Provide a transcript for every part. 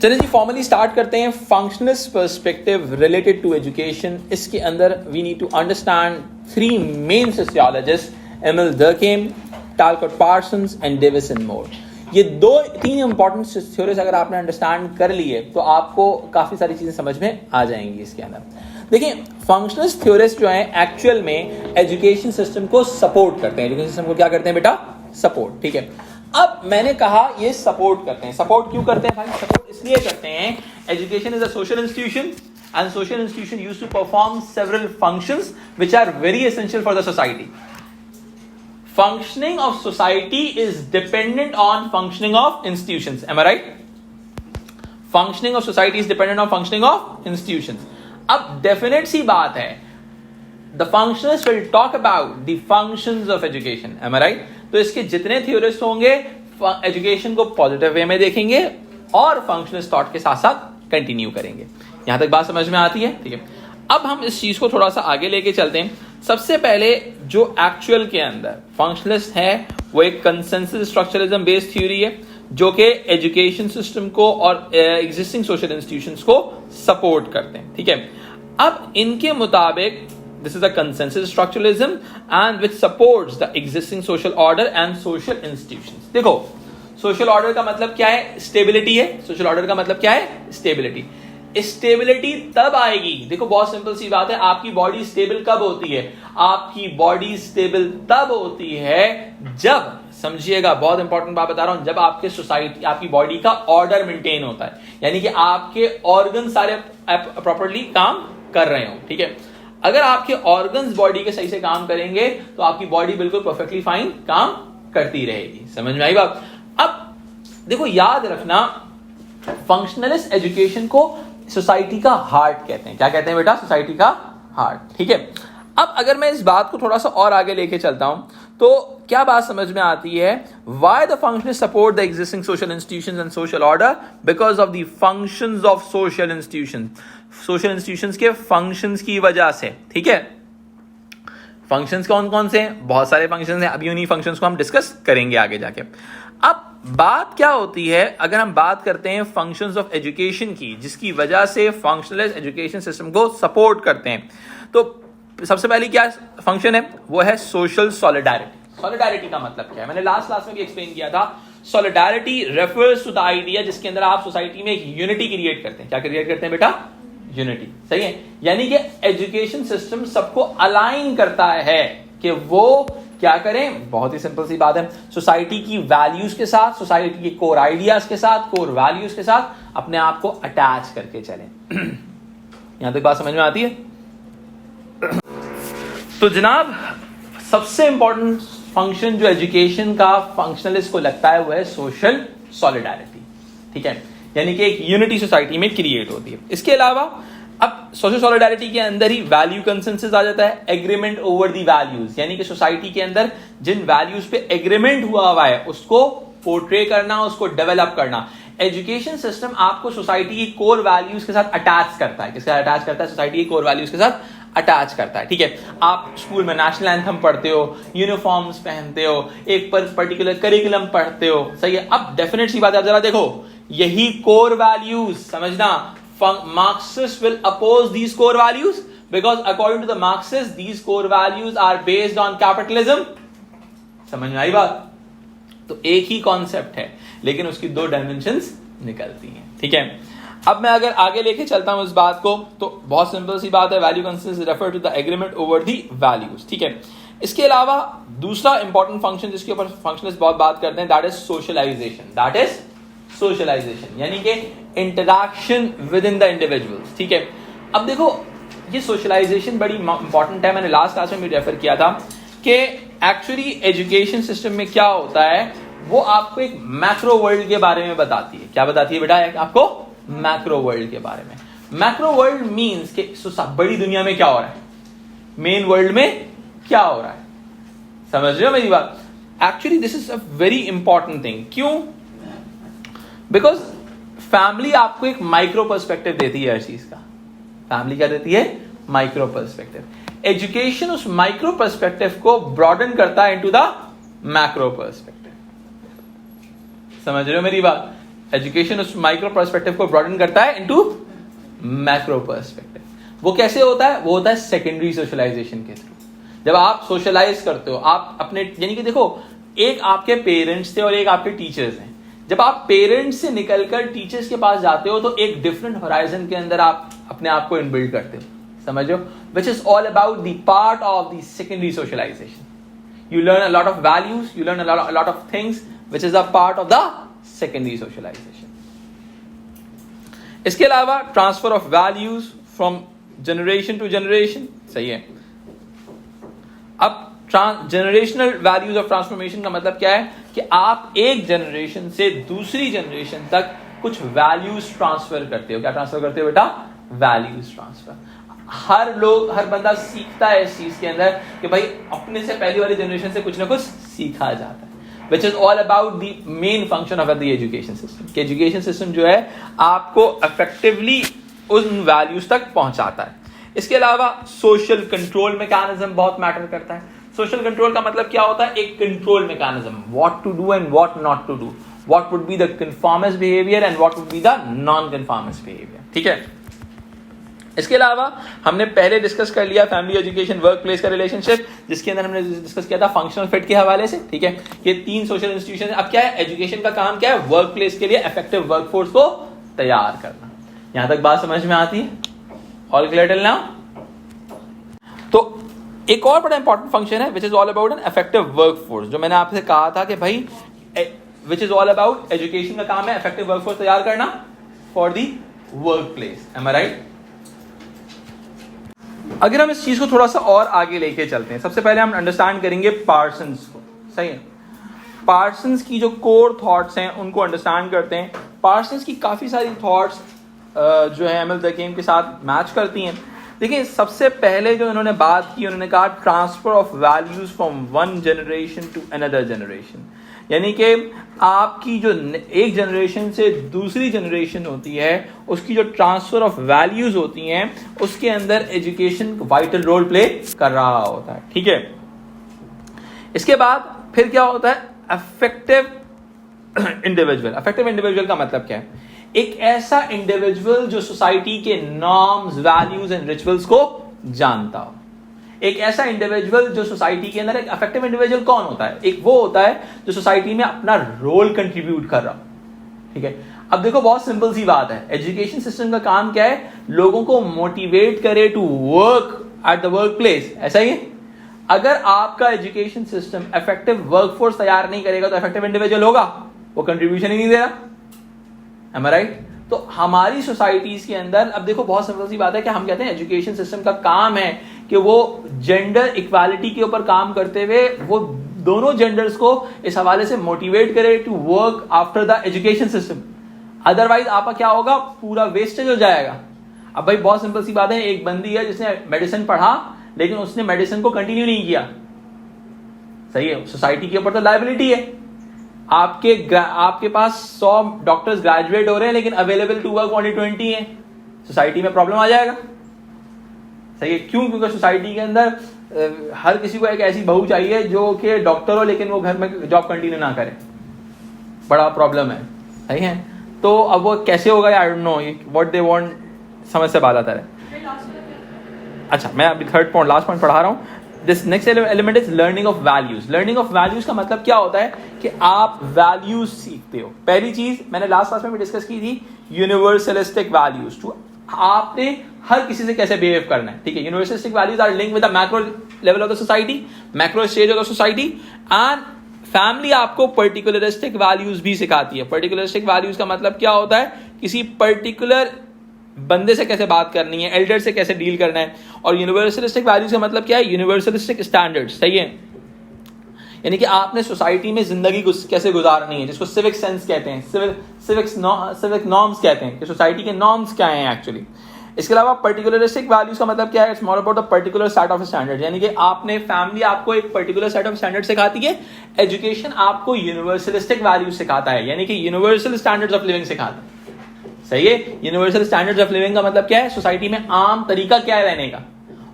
चलिए जी formally start करते हैं. Functionalist perspective related to education. इसके अंदर we need to understand three main sociologist, Emile Durkheim, Talcott Parsons and Davis and more. ये तीन important theories अगर आपने अंडरस्टैंड कर लिए तो आपको काफी सारी चीजें समझ में आ जाएंगी. इसके अंदर देखिए फंक्शनलिस्ट थ्योरिस्ट जो हैं एक्चुअल में एजुकेशन सिस्टम को सपोर्ट करते हैं. एजुकेशन सिस्टम को क्या करते हैं बेटा? सपोर्ट. ठीक है. अब मैंने कहा ये सपोर्ट करते हैं. सपोर्ट क्यों करते हैं भाई? सपोर्ट इसलिए करते हैं, education is a social institution and social institution used to perform several functions which are very essential for the society. Functioning of society is dependent on functioning of institutions. Am I right? Functioning of society is dependent on functioning of institutions. अब definite सी बात है, the functionalists will talk about the functions of education. Am I right? तो इसके जितने theorists होंगे education को positive way में देखेंगे और फंक्शनलिस्ट थॉट के साथ साथ कंटिन्यू करेंगे. यहां तक बात समझ में आती है? ठीक है. अब हम इस चीज को थोड़ा सा आगे लेके चलते हैं. सबसे पहले जो एक्चुअल के अंदर फंक्शनलिस्ट है वो एक कंसेंसस स्ट्रक्चरलिज्म बेस्ड थ्योरी है जो कि एजुकेशन सिस्टम को और एग्जिस्टिंग सोशल इंस्टीट्यूशंस को सपोर्ट करते हैं. ठीक है. अब इनके मुताबिक this is a consensus structuralism and which supports the existing social order and social institutions. देखो सोशल ऑर्डर का मतलब क्या है? स्टेबिलिटी है. सोशल ऑर्डर का मतलब क्या है? स्टेबिलिटी. स्टेबिलिटी तब आएगी, देखो बहुत सिंपल सी बात है, आपकी बॉडी स्टेबल कब होती है? आपकी बॉडी स्टेबल तब होती है जब, समझिएगा बहुत इंपॉर्टेंट बात बता रहा हूं, जब आपके सोसाइटी आपकी बॉडी का ऑर्डर मेंटेन होता है, यानी कि आपके ऑर्गन सारे प्रॉपर्ली काम कर रहे हो. ठीक है. अगर आपके ऑर्गन्स बॉडी के सही से काम करेंगे तो आपकी बॉडी बिल्कुल परफेक्टली फाइन काम करती रहेगी. समझ में आई बात? अब देखो याद रखना, फंक्शनलिस्ट एजुकेशन को सोसाइटी का हार्ट कहते हैं. क्या कहते हैं बेटा? सोसाइटी का हार्ट. ठीक है. अब अगर मैं इस बात को थोड़ा सा और आगे लेके चलता हूं तो क्या बात समझ में आती है? Why the functionalist support the existing social institutions and social order? Because of the functions of social institutions. Social institutions के फंक्शंस की वजह से. ठीक है. फंक्शंस कौन कौन से हैं? बहुत सारे फंक्शंस हैं. अभी उन्हीं फंक्शंस को हम डिस्कस करेंगे आगे जाके. अब बात क्या होती है, अगर हम बात करते हैं फंक्शंस ऑफ एजुकेशन की जिसकी वजह से फंक्शनलिस्ट एजुकेशन सिस्टम को सपोर्ट करते हैं, तो सबसे पहली क्या फंक्शन है? वो है सोशल सॉलिडारिटी. सॉलिडारिटी का मतलब क्या है? मैंने लास्ट क्लास में भी एक्सप्लेन किया था. Solidarity refers to the idea जिसके अंदर आप सोसाइटी में एक यूनिटी क्रिएट करते हैं. क्या क्रिएट करते हैं बेटा? यूनिटी. सही है. यानी कि एजुकेशन सिस्टम सबको अलाइन करता है कि वो क्या करें? बहुत ही सिंपल सी बात है, सोसाइटी की वैल्यूज के साथ, सोसाइटी के कोर आइडियाज के साथ, कोर वैल्यूज के साथ अपने आप को अटैच करके चलें. यहां तक बात समझ में आती है? तो जनाब सबसे इंपॉर्टेंट फंक्शन जो एजुकेशन का फंक्शनलिस्ट को लगता है वो है सोशल सॉलिडारिटी. ठीक है. यानी कि एक यूनिटी सोसाइटी में क्रिएट होती है. इसके अलावा अब सोशल सॉलिडारिटी के अंदर ही वैल्यू कंसेंसस आ जाता है, एग्रीमेंट ओवर दी वैल्यूज, यानी कि सोसाइटी के अंदर जिन वैल्यूज पे एग्रीमेंट हुआ है उसको पोर्ट्रे करना, उसको डेवलप करना. एजुकेशन सिस्टम आपको सोसाइटी की कोर वैल्यूज के साथ अटैच करता है. किसके साथ अटैच करता है? सोसाइटी की कोर वैल्यूज के साथ अटैच करता है. ठीक है. आप स्कूल में नेशनल एंथम पढ़ते हो, यूनिफॉर्म्स पहनते हो, एक पर्टिकुलर करिकुलम पढ़ते हो. सही है. अब डेफिनेट सी बात है, जरा देखो यही कोर वैल्यूज समझना, Marxists will oppose these core values because according to the Marxists these core values are based on capitalism. समझ में आई बात? तो एक ही कॉन्सेप्ट है लेकिन उसकी दो डायमेंशंस निकलती हैं. ठीक है. अब मैं अगर आगे लेके चलता हूं इस बात को तो बहुत सिंपल सी बात है, value consensus refer to the agreement over the values. ठीक है. इसके अलावा दूसरा इंपॉर्टेंट फंक्शन जिसके ऊपर फंक्शनलिस्ट बहुत बात करते हैं, that is socialization. That is socialization यानी कि interaction within the individuals. ठीक है. अब देखो ये सोशलाइजेशन बड़ी इंपॉर्टेंट है. मैंने लास्ट क्लास में भी रेफर किया था कि एक्चुअली एजुकेशन सिस्टम में क्या होता है, वो आपको एक मैक्रो वर्ल्ड के बारे में बताती है. क्या बताती है बेटा? आपको मैक्रो वर्ल्ड के बारे में. मैक्रो वर्ल्ड मींस कि बड़ी दुनिया में क्या हो रहा है, मेन वर्ल्ड में क्या हो रहा है. समझ रहे हो मेरी बात? Actually this is a very important thing. क्यों? बिकॉज फैमिली आपको एक माइक्रो पर्सपेक्टिव देती है हर चीज का. फैमिली क्या देती है? Micro perspective. एजुकेशन उस माइक्रो पर्सपेक्टिव को ब्रॉडन करता है इनटू द मैक्रो पर्सपेक्टिव. समझ रहे हो मेरी बात? एजुकेशन उस माइक्रो पर्सपेक्टिव को ब्रॉडन करता है इनटू मैक्रो पर्सपेक्टिव। वो कैसे होता है? वो होता है सेकेंडरी सोशलाइजेशन के थ्रू। जब आप सोशलाइज करते हो, आप अपने, यानी कि देखो, एक आपके पेरेंट्स थे और एक आपके टीचर्स हैं। जब आप पेरेंट्स से निकलकर टीचर्स के पास जाते हो तो एक डिफरेंट होराइजन के अंदर आप अपने आप को इनबिल्ड करते हो, समझो, which is all about the part of the secondary socialization. You learn a lot of values, you learn a lot of things, which is a part of the secondary socialization. इसके अलावा transfer of values from generation to generation, सही है। अब generational values of transformation का मतलब क्या है कि आप एक जनरेशन से दूसरी जनरेशन तक कुछ वैल्यूज ट्रांसफर करते हो। क्या ट्रांसफर करते हो बेटा? Values transfer. हर बंदा सीखता है इस चीज के अंदर कि भाई अपने से पहली वाली जनरेशन से कुछ ना कुछ सीखा जाता है, which is all about the main function of the education system. कि एजुकेशन सिस्टम जो है आपको इफेक्टिवली उन वैल्यूज तक पहुंचाता है। इसके अलावा सोशल कंट्रोल मैकेनिज्म बहुत मैटर करता है। सोशल कंट्रोल का मतलब क्या होता है? एक control mechanism, what to do and what not to do, what would be the conformist behaviour and what would be the non conformist behaviour. ठीक है। इसके अलावा हमने पहले डिस्कस कर लिया फैमिली, एजुकेशन, वर्क प्लेस का रिलेशनशिप, जिसके अंदर हमने डिस्कस किया था फंक्शनल फिट के हवाले से। ठीक है, ये 3 सोशल इंस्टीट्यूशन। अब क्या है? एजुकेशन का काम क्या है? वर्क प्लेस के लिए इफेक्टिव वर्कफोर्स को तैयार करना। यहां तक बात समझ में आती है? All clear till now? तो एक और बड़ा इंपॉर्टेंट फंक्शन है which is all about an effective workforce, जो मैंने आपसे कहा था कि भाई which is all about, education का काम है इफेक्टिव वर्कफोर्स तैयार करना for the work place. Am I right? अगर हम इस चीज को थोड़ा सा और आगे लेके चलते हैं, सबसे पहले हम अंडरस्टैंड करेंगे पार्सन्स को, सही है। पार्सन्स की जो कोर थॉट्स हैं उनको अंडरस्टैंड करते हैं। पार्सन्स की काफी सारी थॉट्स जो है एमिल दकीम के साथ मैच करती हैं। देखिए, सबसे पहले जो इन्होंने बात की, उन्होंने कहा transfer of values from one generation to another generation. यानी कि आपकी जो एक जनरेशन से दूसरी जनरेशन होती है, उसकी जो ट्रांसफर ऑफ वैल्यूज होती हैं, उसके अंदर एजुकेशन वाइटल रोल प्ले कर रहा होता है। ठीक है। इसके बाद फिर क्या होता है? Affective individual. अफेक्टिव इंडिविजुअल का मतलब क्या है? एक ऐसा इंडिविजुअल जो सोसाइटी के नॉर्म्स, वैल्यूज एंड रिचुअल्स को जानता हो। एक ऐसा इंडिविजुअल जो सोसाइटी के अंदर, एक अफेक्टिव इंडिविजुअल कौन होता है? एक वो होता है जो सोसाइटी में अपना रोल कंट्रीब्यूट कर रहा हो। ठीक है। अब देखो, बहुत सिंपल सी बात है, एजुकेशन सिस्टम का काम क्या है? लोगों को मोटिवेट करे to work at the work place, ऐसा ही है। अगर आपका एजुकेशन सिस्टम इफेक्टिव वर्कफोर्स तैयार नहीं करेगा तो इफेक्टिव इंडिविजुअल होगा? वो कंट्रीब्यूशन ही नहीं दे रहा। M I right? तो हमारी सोसाइटीज के अंदर, अब देखो बहुत सिंपल सी बात है कि हम कहते हैं एजुकेशन सिस्टम का काम है कि वो जेंडर इक्वालिटी के ऊपर काम करते हुए वो दोनों जेंडर्स को इस हवाले से मोटिवेट करे to work after the education system. Otherwise आपका क्या होगा? पूरा वेस्टेज हो जाएगा। अब भाई बहुत सिंपल सी बात है, एक बंदी है जिसने मेडिसिन पढ़ा लेकिन उसने मेडिसिन को कंटिन्यू नहीं किया, सही है, सोसाइटी के ऊपर तो लायबिलिटी है। आपके पास 100 डॉक्टर्स ग्रेजुएट हो रहे हैं लेकिन अवेलेबल टू वर्क ओनली 20 हैं, सोसाइटी में प्रॉब्लम आ जाएगा। सही है। क्यों? क्योंकि सोसाइटी के अंदर हर किसी को एक ऐसी बहू चाहिए जो कि डॉक्टर हो लेकिन वो घर में जॉब कंटिन्यू ना करे। बड़ा प्रॉब्लम है। सही है। तो अब वो कैसे होगा? I don't know what they want, समझ से बात आता है। अच्छा, मैं अभी थर्ड पॉइंट, लास्ट पॉइंट पढ़ा रहा हूं। This next element is learning of values. Learning of values का मतलब क्या होता है कि आप वैल्यूज सीखते हो। पहली चीज मैंने लास्ट क्लास में भी डिस्कस की थी, यूनिवर्सलिस्टिक वैल्यूज। टू आपने हर किसी से कैसे बिहेव करना है। ठीक है। Universalistic values are linked with the macro level of the society, macro stage of the society. And family आपको पर्टिकुलरिस्टिक वैल्यूज भी सिखाती है। पर्टिकुलरिस्टिक वैल्यूज का मतलब क्या होता है? किसी पर्टिकुलर बंदे से कैसे बात करनी है, एल्डर से कैसे डील करना है। और यूनिवर्सलिस्टिक वैल्यूज का मतलब क्या है? यूनिवर्सलिस्टिक स्टैंडर्ड्स। सही है। यानी कि आपने सोसाइटी में जिंदगी कैसे गुजारनी है, जिसको सिविक सेंस कहते हैं, सिविक नॉर्म्स कहते हैं कि सोसाइटी के नॉर्म्स क्या हैं एक्चुअली। इसके अलावा पर्टिकुलरिस्टिक वैल्यूज का मतलब क्या है? It's more about the particular set of standard. यानी कि आपने फैमिली आपको एक पर्टिकुलर सेट ऑफ स्टैंडर्ड सिखाती है, एजुकेशन आपको यूनिवर्सलिस्टिक वैल्यूज सिखाता है, यानी कि यूनिवर्सल स्टैंडर्ड्स ऑफ लिविंग सिखाता है। सही है। यूनिवर्सल स्टैंडर्ड्स ऑफ लिविंग का मतलब क्या है? सोसाइटी में आम तरीका क्या है रहने का।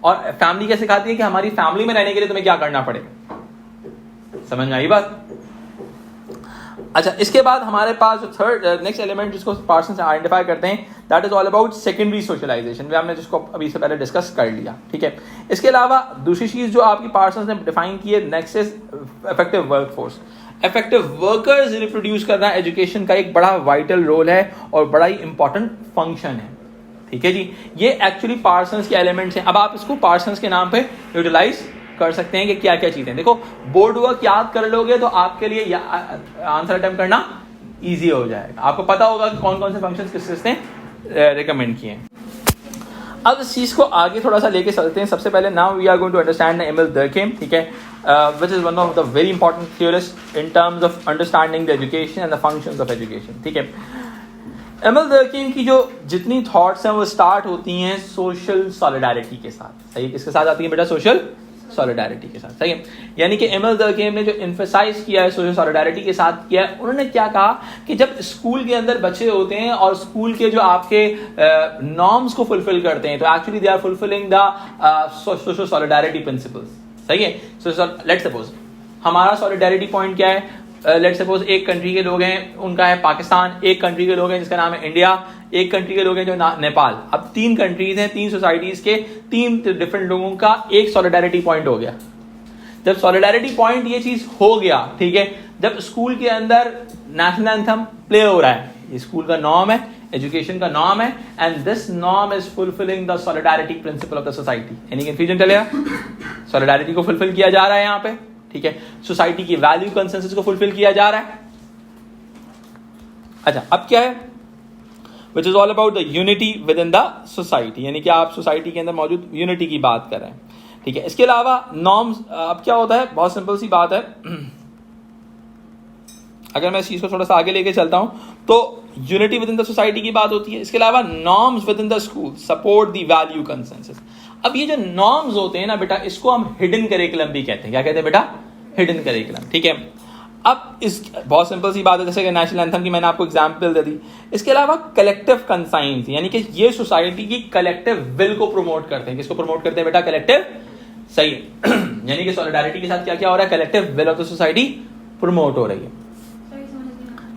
और फैमिली क्या सिखाती है कि हमारी फैमिली में रहने के लिए तुम्हें क्या करना पड़ेगा। समझ में आई बात? अच्छा, इसके बाद हमारे पास जो थर्ड नेक्स्ट एलिमेंट जिसको पार्सन्स आइडेंटिफाई करते हैं, that is all about secondary socialisation, वे हमने जिसको अभी से पहले डिस्कस कर लिया, ठीक है। इसके अलावा दूसरी चीज जो आपकी पार्सन्स ने डिफाइन की है next is effective workforce. Effective workers reproduce करना एजुकेशन का एक बड़ा वाइटल रोल है और बड़ा ही इंपॉर्टेंट फंक्शन है, ठीक है जी। ये एक्चुअली पार्सन्स के एलिमेंट्स हैं। अब आप इसको पार्सन्स के नाम पे यूटिलाइज कर सकते हैं कि क्या क्या चीजें। देखो, बोर्ड वर्क याद कर लोगे तो आपके लिए आंसर अटेम्प्ट करना इजी हो जाएगा। आपको पता होगा कि कौन कौन से फंक्शंस किस किसने रिकमेंड किए हैं। अब इस चीज को आगे थोड़ा सा लेके चलते हैं। सबसे पहले now we are going to understand Emile Durkheim, ठीक है, which is one of the very important theorist in terms of understanding the education and the functions of education, ठीक है। एमिल डर्कheim की जो जितनी थॉट्स हैं वो स्टार्ट होती हैं सोशल सॉलिडारिटी के साथ, सही। किसके साथ आती है बेटा? सोशल सॉलिडारिटी के साथ, सही है। यानी कि एमिल डर्कheim ने जो एम्फसाइज किया है सोशल सॉलिडारिटी के साथ किया है, उन्होंने क्या कहा कि जब स्कूल के अंदर बच्चे होते हैं और स्कूल के जो आपके नॉर्म्स को फुलफिल करते हैं, तो actually they are fulfilling the social solidarity principles, सही है। सो लेट्स सपोज हमारा सॉलिडारिटी पॉइंट क्या है? लेट्स सपोज एक कंट्री के लोग हैं, उनका है पाकिस्तान, एक कंट्री के लोग हैं जिसका नाम है इंडिया, एक कंट्री के लोग हैं जो नेपाल। अब 3 कंट्रीज हैं, 3 सोसाइटीज के 3 डिफरेंट लोगों का एक सॉलिडारिटी पॉइंट हो गया। जब सॉलिडारिटी पॉइंट ये चीज हो गया, ठीक है, जब स्कूल के अंदर नेशनल एंथम प्ले हो रहा है, ये स्कूल का नॉर्म है, एजुकेशन का नॉर्म है, and this norm is fulfilling the solidarity principle of the society. Any confusion चलेगा? सॉलिडारिटी को फुलफिल किया जा रहा है यहाँ पे, ठीक है। सोसाइटी की वैल्यू कंसेंसस को फुलफिल किया जा रहा है। अच्छा, अब क्या है? Which is all about the unity with in the society, यानी कि आप सोसाइटी के अंदर मौजूद यूनिटी की बात कर रहे हैं, ठीक है। इसके अलावा नॉर्म्स, अब क्या होता है? बहुत सिंपल सी बात है। अगर मैं इस चीज को थोड़ा सा आगे लेके चलता हूं तो unity with in the society की बात होती है। इसके अलावा norms with in the school support the value consensus. अब ये जो नॉर्म्स होते हैं ना बेटा, इसको हम हिडन करिकुलम भी कहते हैं। क्या कहते हैं बेटा? हिडन करिकुलम, ठीक है। अब इस बहुत सिंपल सी बात है, जैसे कि नेशनल एंथम की मैंने आपको एग्जांपल दे दी। इसके अलावा कलेक्टिव कंसाइंस, यानी कि ये सोसाइटी की कलेक्टिव विल को प्रमोट करते हैं। किसको प्रमोट करते हैं बेटा? कलेक्टिव, सही। यानी कि सॉलिडारिटी के साथ क्या क्या हो रहा है? Collective will of the society promote हो रही है।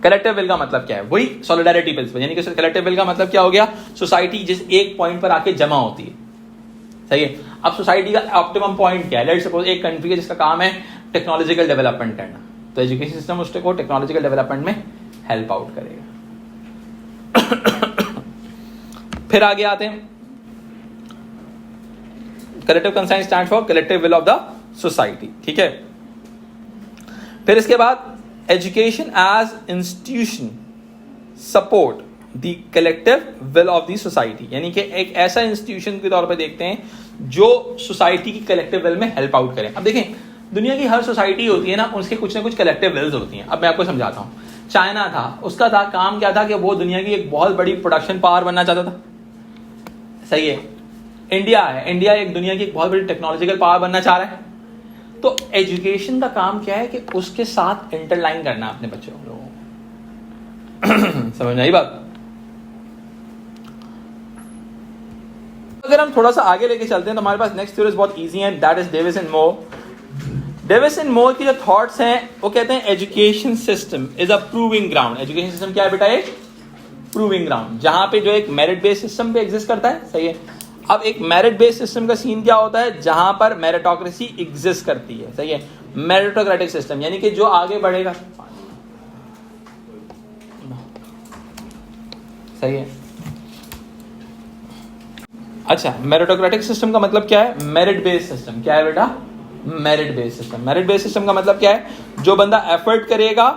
कलेक्टिव विल का मतलब क्या है? वही सॉलिडारिटी प्रिंसिपल, यानी कि कलेक्टिव विल का मतलब क्या हो गया? सोसाइटी जिस एक पॉइंट पर आके जमा होती है, सही है। अब सोसाइटी का ऑप्टिमम पॉइंट क्या है? लेट्स सपोज एक कंट्री है जिसका काम है टेक्नोलॉजिकल डेवलपमेंट करना, तो एजुकेशन सिस्टम उसको टेक्नोलॉजिकल डेवलपमेंट में हेल्प आउट करेगा। फिर आगे आते हैं, collective conscience stand for collective will of the society, ठीक है। फिर इसके बाद education as institution support the collective will of the society, यानी कि एक ऐसा इंस्टीट्यूशन के तौर पे देखते हैं जो सोसाइटी की कलेक्टिव विल में हेल्प आउट करें। अब देखें, दुनिया की हर सोसाइटी होती है ना, उसके कुछ ना कुछ कलेक्टिव विल्स होती हैं। अब मैं आपको समझाता हूँ। चाइना था, उसका था काम क्या था कि वो दुनिया की एक बहुत बड़ी प्रोडक्शन पावर बनना चाहता था, सही है। इंडिया है, इंडिया एक दुनिया की एक बहुत बड़ी टेक्नोलॉजिकल पावर बनना चाह रहा है। तो एजुकेशन का काम क्या है कि उसके साथ इंटरलाइन करना अपने बच्चों लोगों को। समझ में आई बात? अगर हम थोड़ा सा आगे लेके चलते हैं तो हमारे पास नेक्स्ट थ्योरी बहुत इजी है, that is Davis and more. Davis and मोर की जो थॉट्स हैं वो कहते हैं education system is a proving ground. Education system क्या है बेटा? एक प्रूविंग ग्राउंड, जहां पे जो एक मेरिट बेस्ड सिस्टम पे एग्जिस्ट करता है, सही है। अब एक मेरिट बेस्ड सिस्टम का सीन क्या होता है? जहां पर मेरिटोक्रेसी एग्जिस्ट करती है, सही है। मेरिटोक्रेटिक सिस्टम यानी कि जो आगे बढ़ेगा, सही है। अच्छा, मेरिटोक्रेटिक सिस्टम का मतलब क्या है? Merit based system. क्या है बेटा? Merit based system. Merit based system का मतलब क्या है? जो बंदा एफर्ट करेगा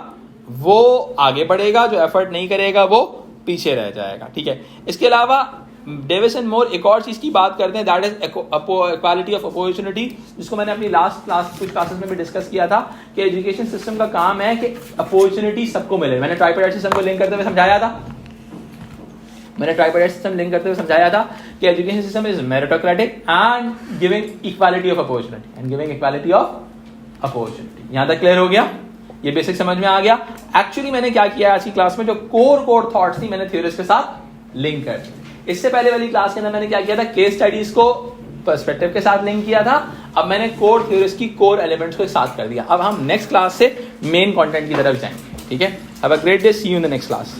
वो आगे बढ़ेगा, जो एफर्ट नहीं करेगा वो पीछे रह जाएगा, ठीक है। इसके अलावा डेविस एंड मोर एक और चीज की बात करते हैं, that is equality of opportunity, जिसको मैंने अपनी लास्ट कुछ क्लासेस में भी डिस्कस किया था कि एजुकेशन सिस्टम का काम है कि अपॉर्चुनिटी सबको मिले। मैंने ट्राइपार्टाइट सिस्टम को लिंक करते हुए समझाया था कि education system is meritocratic and giving equality of opportunity यहां तक क्लियर हो गया? ये बेसिक समझ में आ गया? एक्चुअली मैंने क्या किया आज की क्लास में, जो कोर थॉट्स थी मैंने थ्योरीज के साथ लिंक कर दी। इससे पहले वाली क्लास के अंदर मैंने क्या किया था? केस स्टडीज को पर्सपेक्टिव के साथ लिंक किया था। अब मैंने कोर थ्योरीज की कोर एलिमेंट्स को साथ कर दिया। अब हम नेक्स्ट क्लास से मेन कंटेंट की तरफ जाएंगे, ठीक है। Have a great day, see you in the next class.